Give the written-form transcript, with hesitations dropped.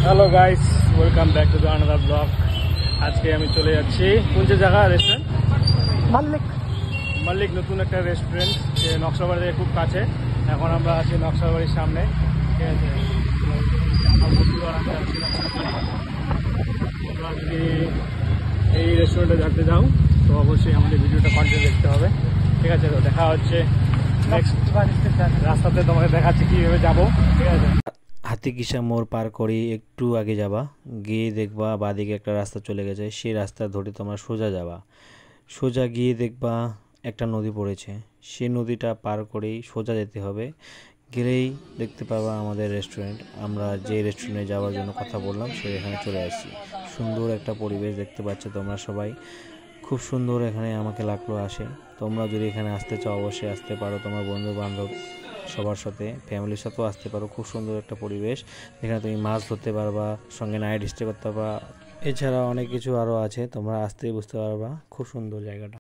Hello guys, welcome back to the another blog. আজকে আমি চলে যাচ্ছি কোন যে জায়গা রেস্টুরেন্ট মাল্লিক নতুন একটা রেস্টুরেন্ট, যে নকশাবাড়ি থেকে খুব কাছে। এখন আমরা আছি নকশাবাড়ির সামনে, ঠিক আছে। তোমরা যদি এই রেস্টুরেন্টে জানতে যাও তো অবশ্যই আমাদের ভিডিওটা কন্টিনিউ দেখতে হবে, ঠিক আছে। তো দেখা হচ্ছে নেক্সট রাস্তাতে, তোমাকে দেখাচ্ছি কীভাবে যাবো, ঠিক আছে। হাতিকিসা মোড় পার করে একটু আগে যাবা, গিয়ে দেখবা বাদিকে একটা রাস্তা চলে গেছে। সেই রাস্তা ধরে তোমরা সোজা যাবা, সোজা গিয়ে দেখবা একটা নদী পড়েছে। সেই নদীটা পার করেই সোজা যেতে হবে, গেলেই দেখতে পাবা আমাদের রেস্টুরেন্ট। আমরা যে রেস্টুরেন্টে যাওয়ার জন্য কথা বললাম সেখানে চলে আসছি। সুন্দর একটা পরিবেশ দেখতে পাচ্ছ তোমরা সবাই, খুব সুন্দর এখানে আমাকে লাগলো আসে। তোমরা যদি এখানে আসতে চাও অবশ্যই আসতে পারো, তোমার বন্ধু বান্ধব সবার সাথে, ফ্যামিলির সাথেও আসতে পারো। খুব সুন্দর একটা পরিবেশ, যেখানে তুমি মাছ ধরতে পারবা, সঙ্গে নাইট স্টে করতে পারবা। এছাড়া অনেক কিছু আরও আছে, তোমরা আসতেই বুঝতে পারবা। খুব সুন্দর জায়গাটা।